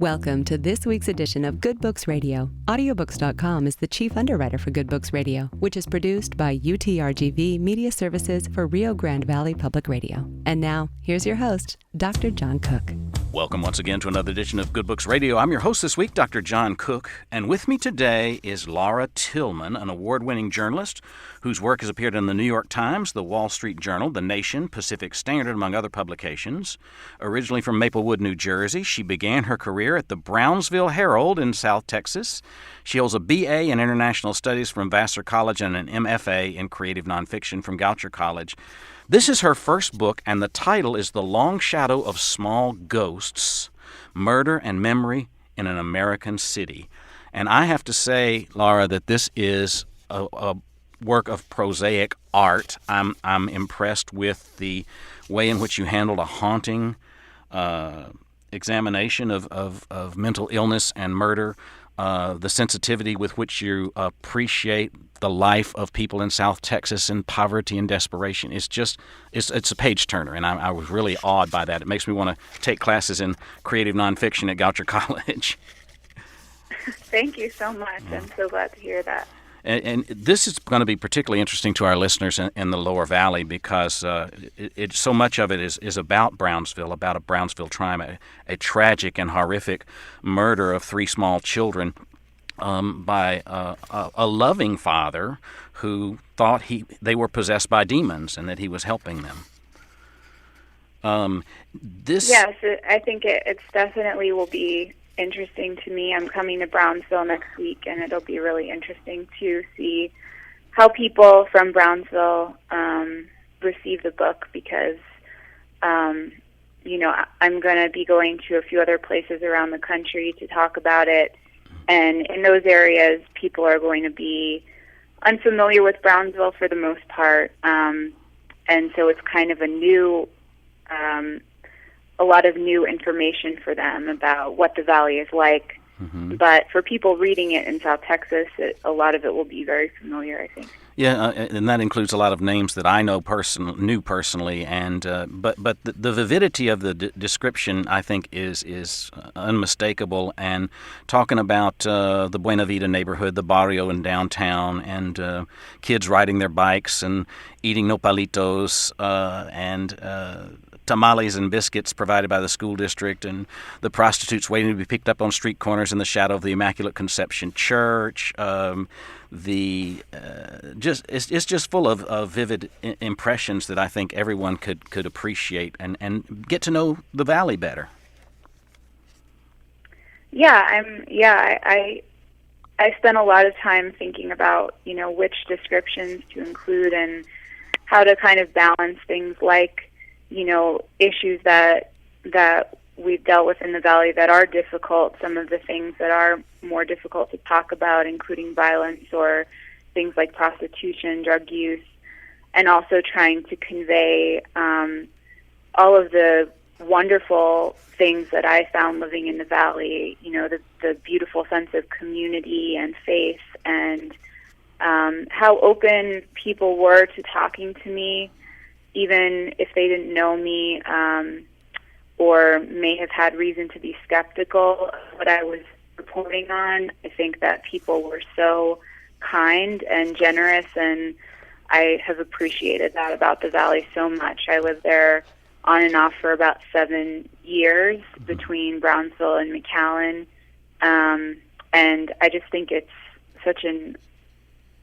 Welcome to this week's edition of Good Books Radio. Audiobooks.com is the chief underwriter for Good Books Radio, which is produced by UTRGV Media Services for Rio Grande Valley Public Radio. And now, here's your host, Dr. John Cook. Welcome once again to another edition of Good Books Radio. I'm your host this week, Dr. John Cook, and with me today is Laura Tillman, an award-winning journalist whose work has appeared in the New York Times, the Wall Street Journal, The Nation, Pacific Standard, among other publications. Originally from Maplewood, New Jersey, she began her career at the Brownsville Herald in South Texas. She holds a BA in International Studies from Vassar College and an MFA in Creative Nonfiction from Goucher College. This is her first book, and the title is The Long Shadow of Small Ghosts, Murder and Memory in an American City. And I have to say, Laura, that this is a work of prosaic art. I'm impressed with the way in which you handled a haunting examination of mental illness and murder, the sensitivity with which you appreciate the life of people in South Texas in poverty and desperation. It's a page turner, and I was really awed by that. It makes me want to take classes in creative nonfiction at Goucher College. Thank you so much. I'm so glad to hear that. And this is going to be particularly interesting to our listeners in the Lower Valley because so much of it is about Brownsville, about a Brownsville trial, a tragic and horrific murder of 3 small children by a loving father who thought they were possessed by demons and that he was helping them. Yes, I think it's definitely will be interesting to me. I'm coming to Brownsville next week, and it'll be really interesting to see how people from Brownsville receive the book because, I'm going to be going to a few other places around the country to talk about it. And in those areas, people are going to be unfamiliar with Brownsville for the most part. And so it's kind of a lot of new information for them about what the valley is like. Mm-hmm. But for people reading it in South Texas, a lot of it will be very familiar, I think. Yeah, and that includes a lot of names that I knew personally, and but the vividity of the description, I think, is unmistakable. And talking about the Buena Vida neighborhood, the barrio in downtown, and kids riding their bikes and eating nopalitos and tamales and biscuits provided by the school district, and the prostitutes waiting to be picked up on street corners in the shadow of the Immaculate Conception Church. It's just full of vivid impressions that I think everyone could appreciate and get to know the valley better. I spent a lot of time thinking about which descriptions to include and how to kind of balance things like issues that we've dealt with in the valley that are difficult, some of the things that are more difficult to talk about, including violence or things like prostitution, drug use, and also trying to convey all of the wonderful things that I found living in the valley, the beautiful sense of community and faith, and how open people were to talking to me, even if they didn't know me or may have had reason to be skeptical of what I was reporting on. I think that people were so kind and generous, and I have appreciated that about the Valley so much. I lived there on and off for about 7 years between Brownsville and McAllen, and I just think it's such an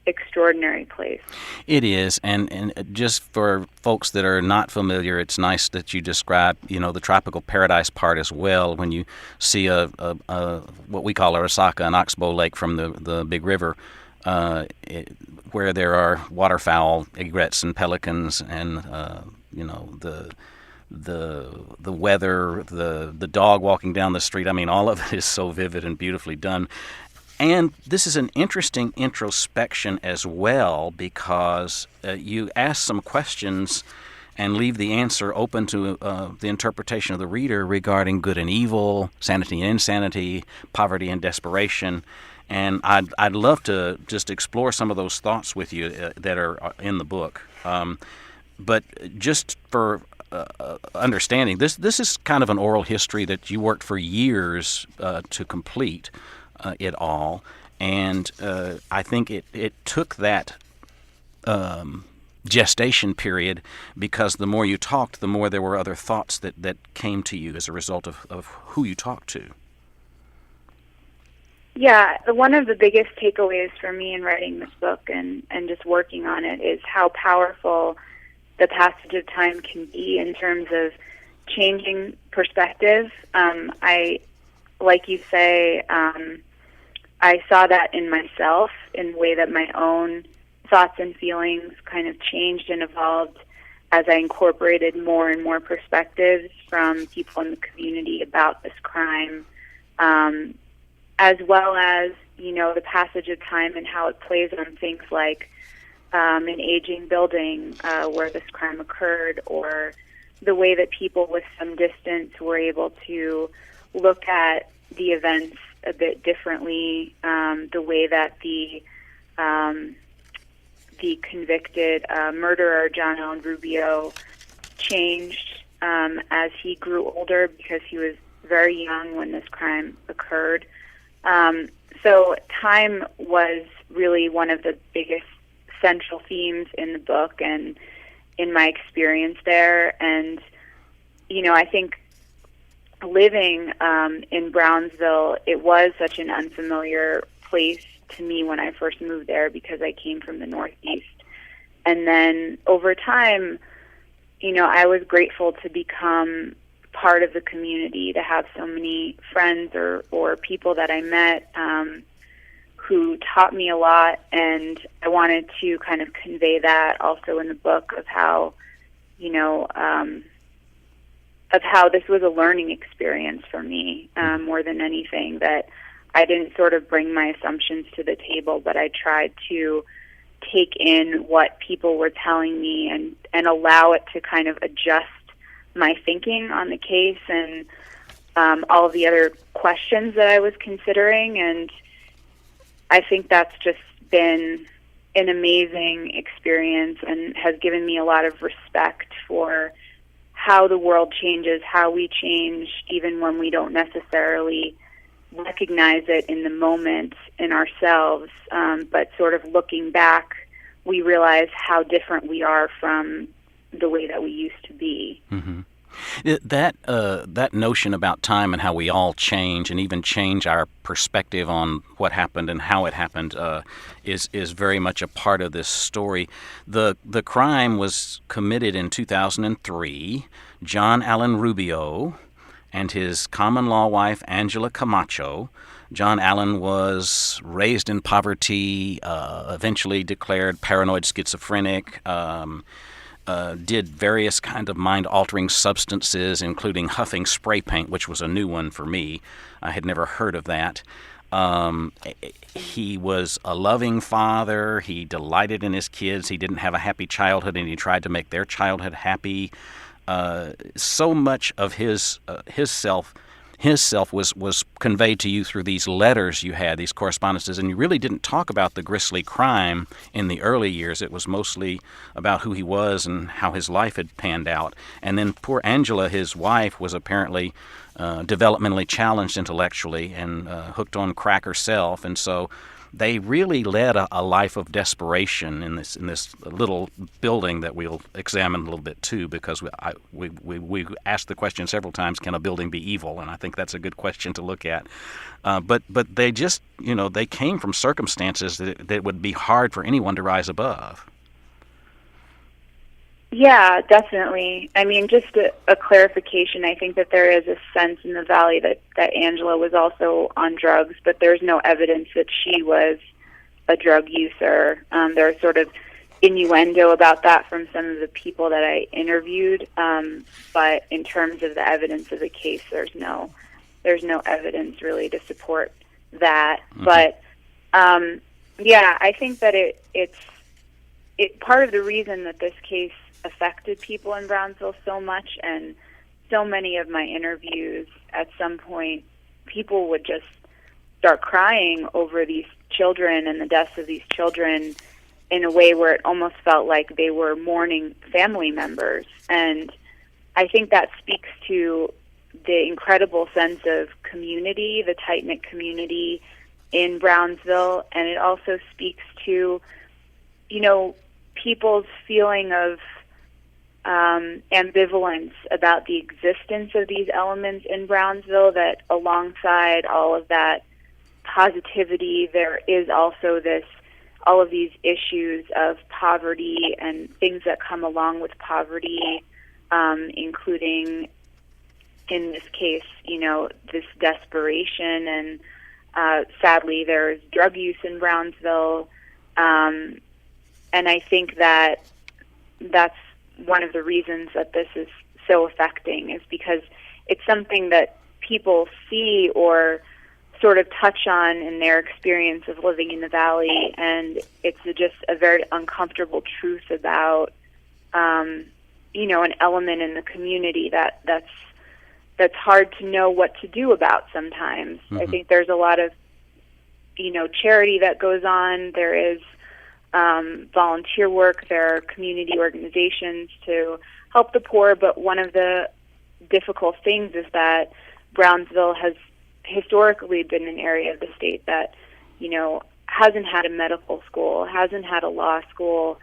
extraordinary place. It is, and just for folks that are not familiar, it's nice that you describe, the tropical paradise part as well. When you see a what we call a resaca, an oxbow lake from the big river, where there are waterfowl, egrets, and pelicans, and the weather, the dog walking down the street. I mean, all of it is so vivid and beautifully done. And this is an interesting introspection as well because you ask some questions and leave the answer open to the interpretation of the reader regarding good and evil, sanity and insanity, poverty and desperation. And I'd love to just explore some of those thoughts with you that are in the book. But just for understanding, this is kind of an oral history that you worked for years to complete it all, and I think it took that gestation period, because the more you talked, the more there were other thoughts that came to you as a result of who you talked to. Yeah, one of the biggest takeaways for me in writing this book and just working on it is how powerful the passage of time can be in terms of changing perspective. Like you say, I saw that in myself in the way that my own thoughts and feelings kind of changed and evolved as I incorporated more and more perspectives from people in the community about this crime, as well as, the passage of time and how it plays on things like an aging building where this crime occurred, or the way that people with some distance were able to look at the events a bit differently, the way that the convicted murderer, John Allen Rubio, changed as he grew older, because he was very young when this crime occurred. So time was really one of the biggest central themes in the book and in my experience there. And, I think living in Brownsville, it was such an unfamiliar place to me when I first moved there, because I came from the Northeast. And then over time, I was grateful to become part of the community, to have so many friends or people that I met who taught me a lot. And I wanted to kind of convey that also in the book, of how, of how this was a learning experience for me, more than anything, that I didn't sort of bring my assumptions to the table, but I tried to take in what people were telling me and allow it to kind of adjust my thinking on the case and all of the other questions that I was considering. And I think that's just been an amazing experience and has given me a lot of respect for how the world changes, how we change, even when we don't necessarily recognize it in the moment in ourselves, but sort of looking back, we realize how different we are from the way that we used to be. Mm-hmm. That notion about time and how we all change, and even change our perspective on what happened and how it happened, is very much a part of this story. The crime was committed in 2003. John Allen Rubio and his common law wife, Angela Camacho. John Allen was raised in poverty, eventually declared paranoid schizophrenic, did various kind of mind-altering substances, including huffing spray paint, which was a new one for me. I had never heard of that. He was a loving father. He delighted in his kids. He didn't have a happy childhood, and he tried to make their childhood happy. So much of his self was conveyed to you through these letters you had, these correspondences, and you really didn't talk about the grisly crime in the early years. It was mostly about who he was and how his life had panned out. And then poor Angela, his wife, was apparently developmentally challenged intellectually and hooked on crack herself, and so they really led a life of desperation in this little building that we'll examine a little bit too, because we asked the question several times: can a building be evil? And I think that's a good question to look at. But they just they came from circumstances that would be hard for anyone to rise above. Yeah, definitely. I mean, just a clarification, I think that there is a sense in the Valley that Angela was also on drugs, but there's no evidence that she was a drug user. There's sort of innuendo about that from some of the people that I interviewed, but in terms of the evidence of the case, there's no evidence really to support that. Mm-hmm. But yeah, I think that it's part of the reason that this case affected people in Brownsville so much, and so many of my interviews, at some point, people would just start crying over these children and the deaths of these children in a way where it almost felt like they were mourning family members. And I think that speaks to the incredible sense of community, the tight-knit community in Brownsville, and it also speaks to, people's feeling of ambivalence about the existence of these elements in Brownsville, that alongside all of that positivity, there is also all of these issues of poverty and things that come along with poverty, including, in this case, this desperation, and sadly there's drug use in Brownsville, and I think that that's one of the reasons that this is so affecting, is because it's something that people see or sort of touch on in their experience of living in the Valley, and it's just a very uncomfortable truth about, an element in the community that's hard to know what to do about sometimes. Mm-hmm. I think there's a lot of, charity that goes on. There is volunteer work. There are community organizations to help the poor, but one of the difficult things is that Brownsville has historically been an area of the state that, hasn't had a medical school, hasn't had a law school,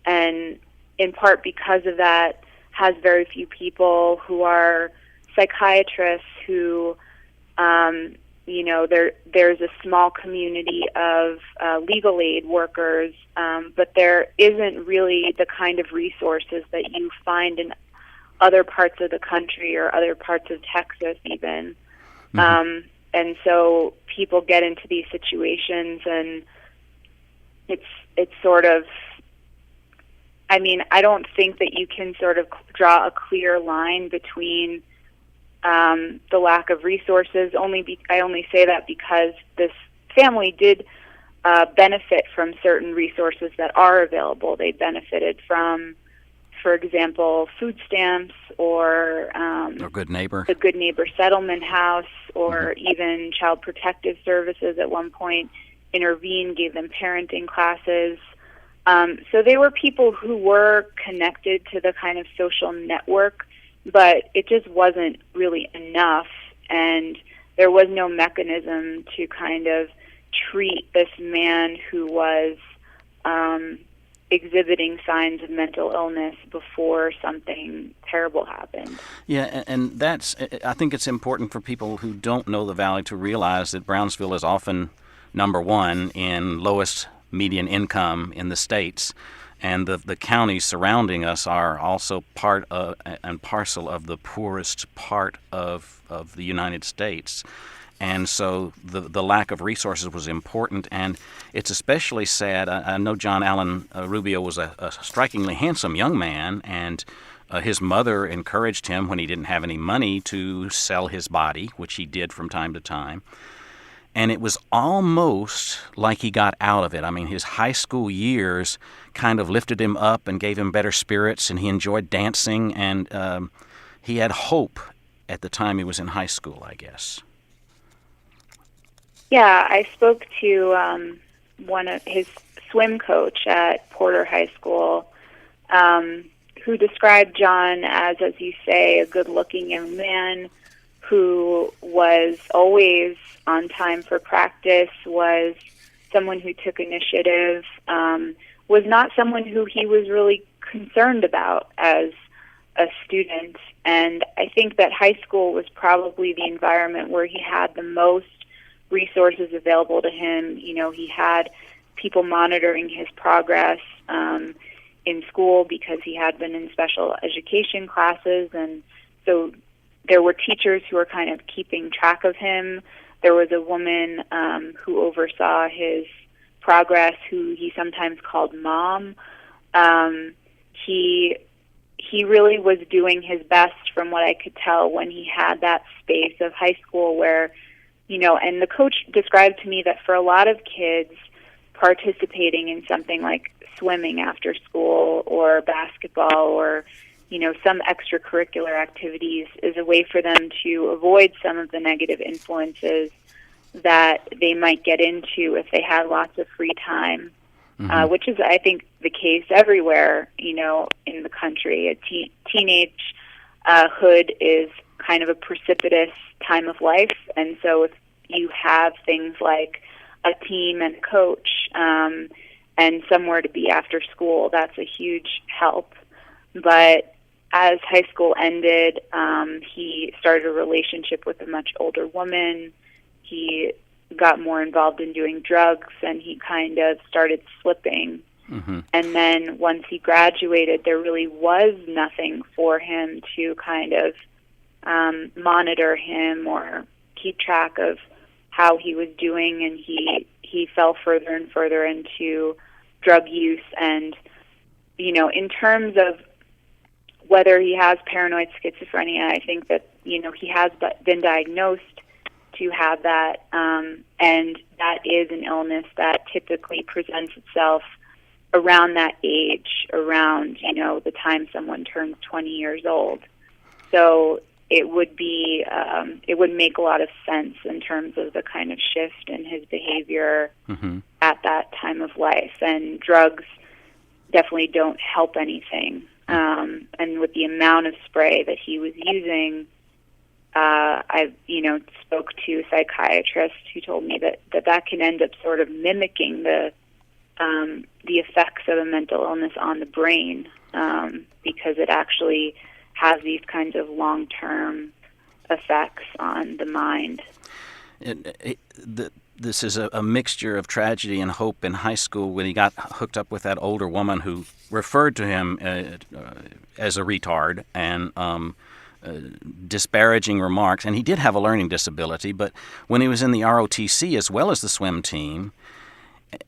and in part because of that, has very few people who are psychiatrists who, there's a small community of legal aid workers, but there isn't really the kind of resources that you find in other parts of the country or other parts of Texas even. Mm-hmm. And so people get into these situations, and it's sort of, I don't think that you can sort of draw a clear line between the lack of resources. I only say that because this family did benefit from certain resources that are available. They benefited from, for example, food stamps or Good Neighbor, the Good Neighbor Settlement House, or mm-hmm. even Child Protective Services at one point intervened, gave them parenting classes. So they were people who were connected to the kind of social network, but it just wasn't really enough, and there was no mechanism to kind of treat this man who was exhibiting signs of mental illness before something terrible happened. Yeah, and I think it's important for people who don't know the Valley to realize that Brownsville is often number one in lowest median income in the states, and the counties surrounding us are also part of and parcel of the poorest part of the United States. And so the lack of resources was important, and it's especially sad. I know John Allen Rubio was a strikingly handsome young man, and his mother encouraged him when he didn't have any money to sell his body, which he did from time to time. And it was almost like he got out of it. His high school years kind of lifted him up and gave him better spirits, and he enjoyed dancing, and he had hope at the time he was in high school, I guess. Yeah, I spoke to one of his swim coach at Porter High School, who described John as you say, a good-looking young man who was always on time for practice, was someone who took initiative, was not someone who he was really concerned about as a student. And I think that high school was probably the environment where he had the most resources available to him. He had people monitoring his progress in school because he had been in special education classes, and so there were teachers who were kind of keeping track of him. There was a woman who oversaw his progress, who he sometimes called Mom. He really was doing his best, from what I could tell, when he had that space of high school where, and the coach described to me that for a lot of kids, participating in something like swimming after school or basketball or some extracurricular activities is a way for them to avoid some of the negative influences that they might get into if they had lots of free time, mm-hmm. Which is, I think, the case everywhere, in the country. Teenage hood is kind of a precipitous time of life, and so if you have things like a team and a coach and somewhere to be after school, that's a huge help. But as high school ended, he started a relationship with a much older woman. He got more involved in doing drugs, and he kind of started slipping. Mm-hmm. And then once he graduated, there really was nothing for him to kind of monitor him or keep track of how he was doing, and he fell further and further into drug use. And, in terms of whether he has paranoid schizophrenia, I think that, he has been diagnosed to have that, and that is an illness that typically presents itself around that age, around, the time someone turns 20 years old. So it would make a lot of sense in terms of the kind of shift in his behavior mm-hmm. at that time of life. And drugs definitely don't help anything. And with the amount of spray that he was using, I spoke to a psychiatrist who told me that can end up sort of mimicking the effects of a mental illness on the brain, because it actually has these kinds of long-term effects on the mind. This is a mixture of tragedy and hope in high school when he got hooked up with that older woman who referred to him as a retard and disparaging remarks. And he did have a learning disability, but when he was in the ROTC as well as the swim team,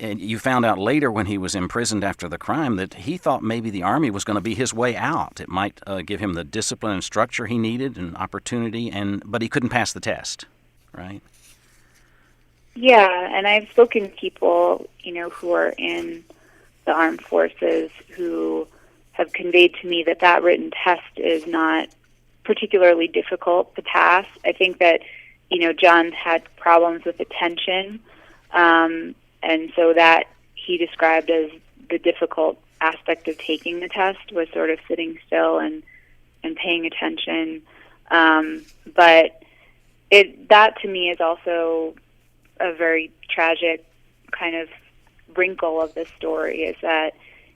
and you found out later when he was imprisoned after the crime that he thought maybe the Army was going to be his way out. It might give him the discipline and structure he needed and opportunity, but he couldn't pass the test, right? Yeah, and I've spoken to people, who are in the armed forces who have conveyed to me that written test is not particularly difficult to pass. I think that, John had problems with attention, and so that he described as the difficult aspect of taking the test was sort of sitting still and paying attention. But that to me is also a very tragic kind of wrinkle of the story, is that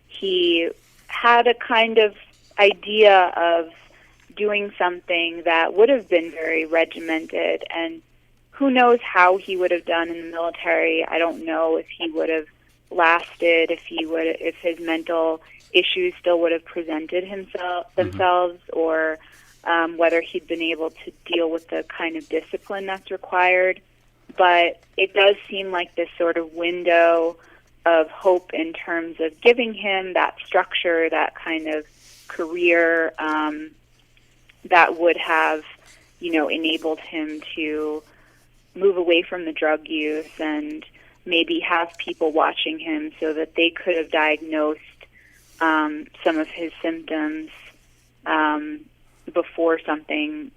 he had a kind of idea of doing something that would have been very regimented, and who knows how he would have done in the military. I don't know if he would have lasted, if his mental issues still would have presented themselves, or whether he'd been able to deal with the kind of discipline that's required. But it does seem like this sort of window of hope in terms of giving him that structure, that kind of career that would have, enabled him to move away from the drug use and maybe have people watching him so that they could have diagnosed some of his symptoms before something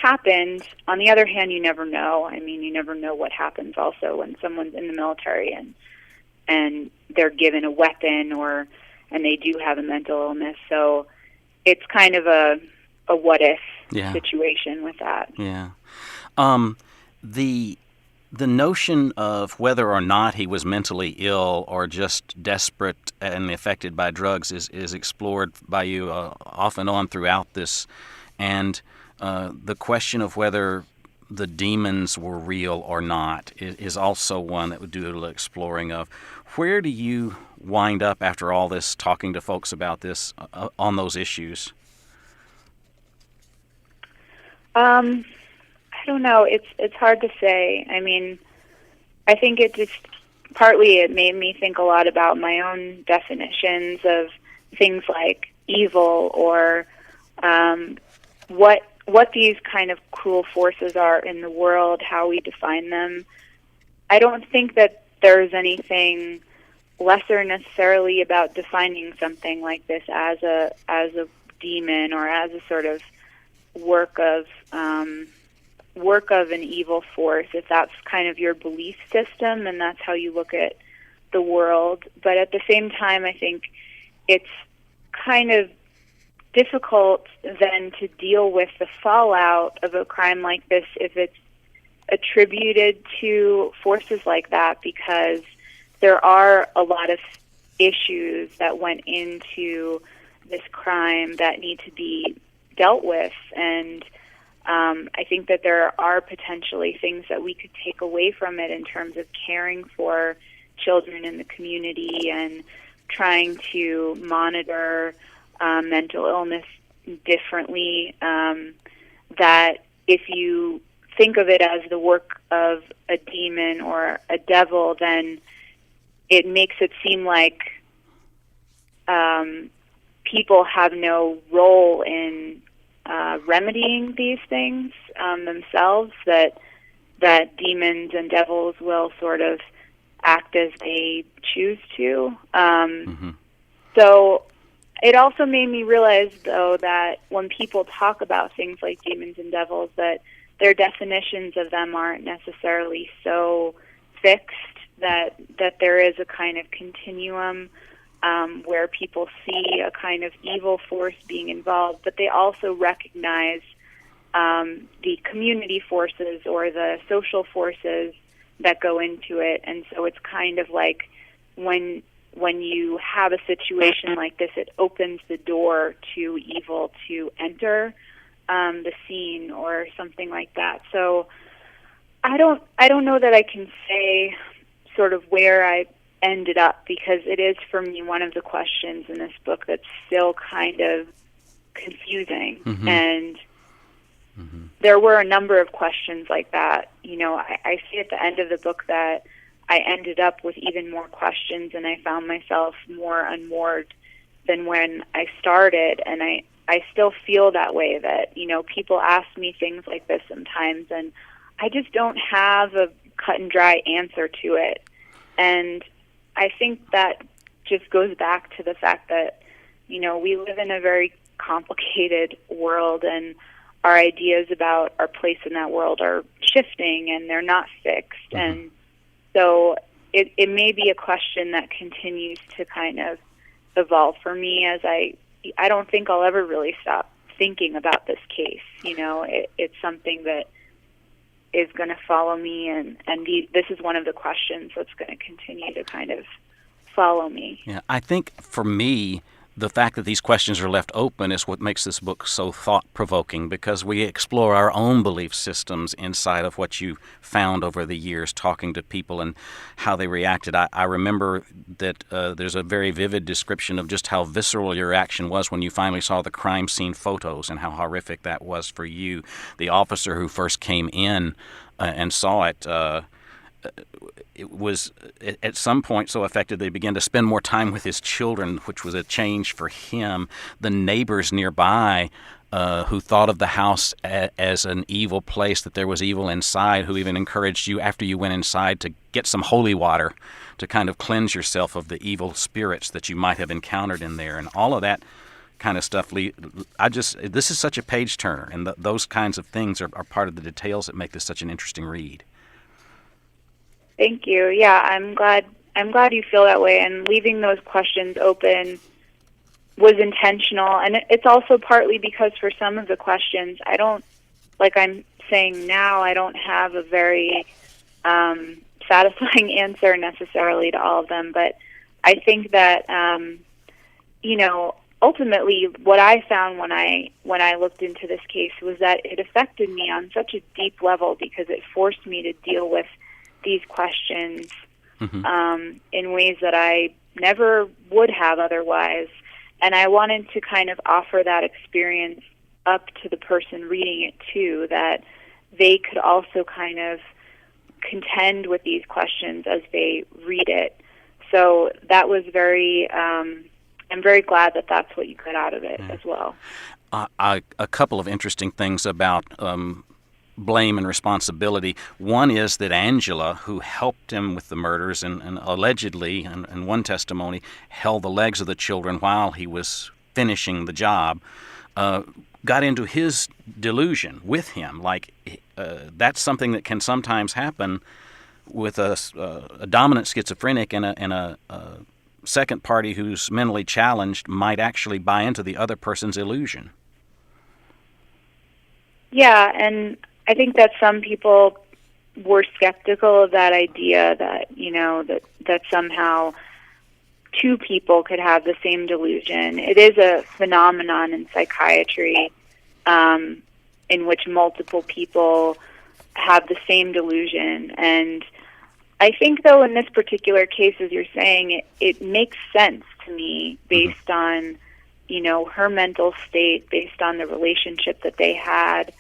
happened. On the other hand, you never know. I mean, you never know what happens also when someone's in the military and they're given a weapon and they do have a mental illness. So it's kind of a what if situation with that. Yeah. The notion of whether or not he was mentally ill or just desperate and affected by drugs is explored by you off and on throughout this. And the question of whether the demons were real or not is also one that would do a little exploring of. Where do you wind up after all this, talking to folks about this on those issues? I don't know. It's hard to say. I mean, I think it made me think a lot about my own definitions of things like evil, or what these kind of cruel forces are in the world, how we define them. I don't think that there's anything lesser necessarily about defining something like this as a demon or as a sort of work of an evil force, if that's kind of your belief system and that's how you look at the world. But at the same time, I think it's kind of difficult then to deal with the fallout of a crime like this if it's attributed to forces like that, because there are a lot of issues that went into this crime that need to be dealt with. And I think that there are potentially things that we could take away from it in terms of caring for children in the community and trying to monitor mental illness differently, that if you think of it as the work of a demon or a devil, then it makes it seem like people have no role in remedying these things themselves, that demons and devils will sort of act as they choose to. So it also made me realize, though, that when people talk about things like demons and devils, that their definitions of them aren't necessarily so fixed, that there is a kind of continuum where people see a kind of evil force being involved, but they also recognize the community forces or the social forces that go into it. And so it's kind of like when you have a situation like this, it opens the door to evil to enter the scene or something like that. So I don't know that I can say sort of where I ended up, because it is for me one of the questions in this book that's still kind of confusing. And there were a number of questions like that. You know, I see at the end of the book that I ended up with even more questions, and I found myself more unmoored than when I started. And I still feel that way, that, you know, people ask me things like this sometimes, and I just don't have a cut and dry answer to it. And I think that just goes back to the fact that, you know, we live in a very complicated world, and our ideas about our place in that world are shifting, and they're not fixed. And so it may be a question that continues to kind of evolve for me, as I don't think I'll ever really stop thinking about this case. You know, it's something that is going to follow me, and this is one of the questions that's going to continue to kind of follow me. Yeah, I think for me, the fact that these questions are left open is what makes this book so thought-provoking, because we explore our own belief systems inside of what you found over the years, talking to people and how they reacted. I remember that there's a very vivid description of just how visceral your reaction was when you finally saw the crime scene photos and how horrific that was for you. The officer who first came in and saw it, it was at some point so affected they began to spend more time with his children, which was a change for him. The neighbors nearby who thought of the house as an evil place, that there was evil inside, who even encouraged you after you went inside to get some holy water to kind of cleanse yourself of the evil spirits that you might have encountered in there, and all of that kind of stuff. This is such a page turner, and those kinds of things are part of the details that make this such an interesting read. Thank you. Yeah, I'm glad you feel that way, and leaving those questions open was intentional. And it's also partly because for some of the questions, I don't, like I'm saying now, I don't have a very satisfying answer necessarily to all of them, but I think that you know, ultimately what I found when I looked into this case was that it affected me on such a deep level, because it forced me to deal with these questions in ways that I never would have otherwise. And I wanted to kind of offer that experience up to the person reading it too, that they could also kind of contend with these questions as they read it. So that was I'm very glad that that's what you got out of it as well. A couple of interesting things about blame and responsibility. One is that Angela, who helped him with the murders and allegedly, in one testimony, held the legs of the children while he was finishing the job, got into his delusion with him. Like, that's something that can sometimes happen with a dominant schizophrenic and a second party who's mentally challenged might actually buy into the other person's illusion. Yeah, and I think that some people were skeptical of that idea that, that somehow two people could have the same delusion. It is a phenomenon in psychiatry in which multiple people have the same delusion. And I think, though, in this particular case, as you're saying, it makes sense to me based on, her mental state, based on the relationship that they had,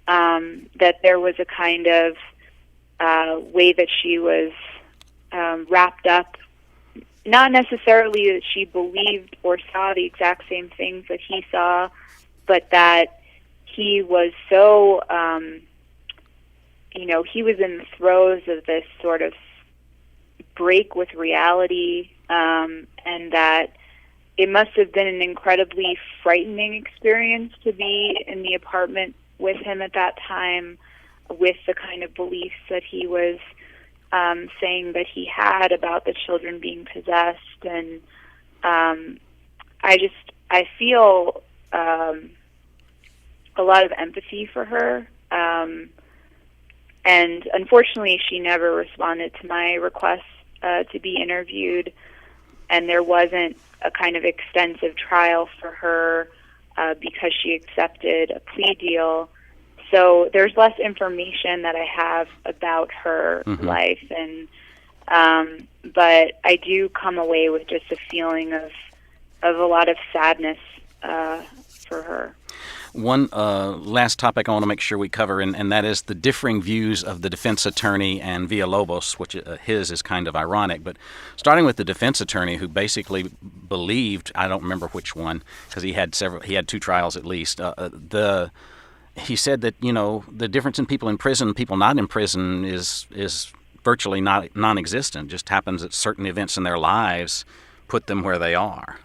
that there was a kind of way that she was wrapped up. Not necessarily that she believed or saw the exact same things that he saw, but that he was so, he was in the throes of this sort of break with reality, and that it must have been an incredibly frightening experience to be in the apartment with him at that time, with the kind of beliefs that he was saying that he had about the children being possessed. And I feel a lot of empathy for her. And unfortunately, she never responded to my request to be interviewed, and there wasn't a kind of extensive trial for her because she accepted a plea deal. So there's less information that I have about her life, and but I do come away with just a feeling of a lot of sadness for her. One last topic I want to make sure we cover, and that is the differing views of the defense attorney and Villalobos, which his is kind of ironic. But starting with the defense attorney, who basically believed, I don't remember which one, because he had two trials at least. He said that the difference in people in prison and people not in prison is virtually non-existent. Just happens that certain events in their lives put them where they are.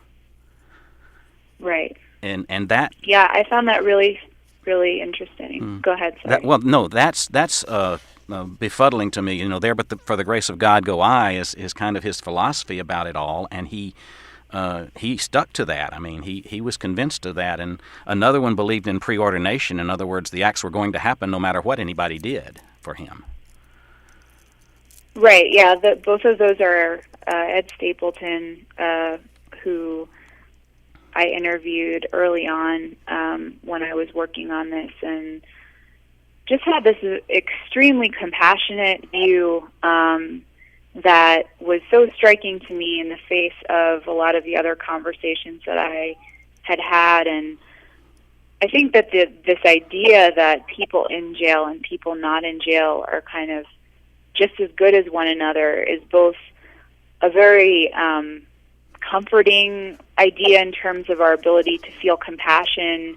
Right. And that, yeah, I found that really, really interesting. Go ahead. Sorry. That's befuddling to me. But for the grace of God go I is kind of his philosophy about it all, and he stuck to that. I mean, he was convinced of that. And another one believed in preordination. In other words, the acts were going to happen no matter what anybody did for him. Right. Yeah. Both of those are Ed Stapleton, who I interviewed early on when I was working on this, and just had this extremely compassionate view that was so striking to me in the face of a lot of the other conversations that I had had. And I think that this idea that people in jail and people not in jail are kind of just as good as one another is both a very comforting idea in terms of our ability to feel compassion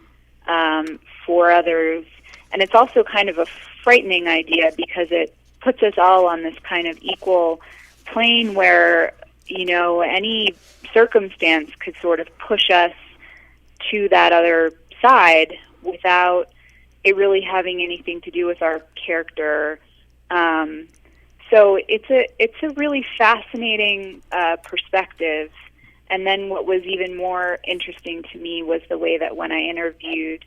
for others, and it's also kind of a frightening idea because it puts us all on this kind of equal plane where any circumstance could sort of push us to that other side without it really having anything to do with our character. So it's a really fascinating perspective. And then what was even more interesting to me was the way that when I interviewed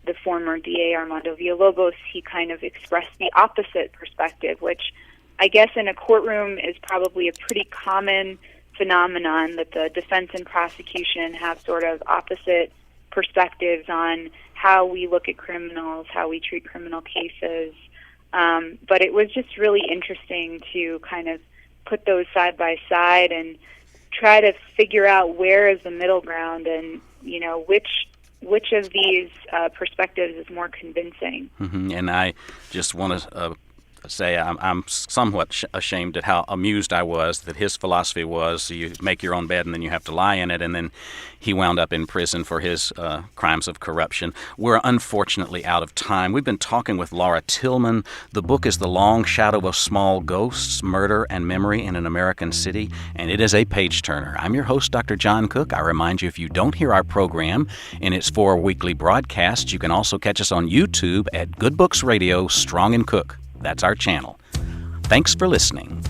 the former DA Armando Villalobos, he kind of expressed the opposite perspective, which I guess in a courtroom is probably a pretty common phenomenon, that the defense and prosecution have sort of opposite perspectives on how we look at criminals, how we treat criminal cases. But it was just really interesting to kind of put those side by side and try to figure out where is the middle ground, and which of these perspectives is more convincing. And I just want to say I'm somewhat ashamed at how amused I was that his philosophy was you make your own bed and then you have to lie in it, and then he wound up in prison for his crimes of corruption. We're unfortunately out of time. We've been talking with Laura Tillman. The book is The Long Shadow of Small Ghosts, Murder and Memory in an American City, and it is a page-turner. I'm your host, Dr. John Cook. I remind you, if you don't hear our program in its 4 weekly broadcasts, you can also catch us on YouTube at Good Books Radio, Strong and Cook. That's our channel. Thanks for listening.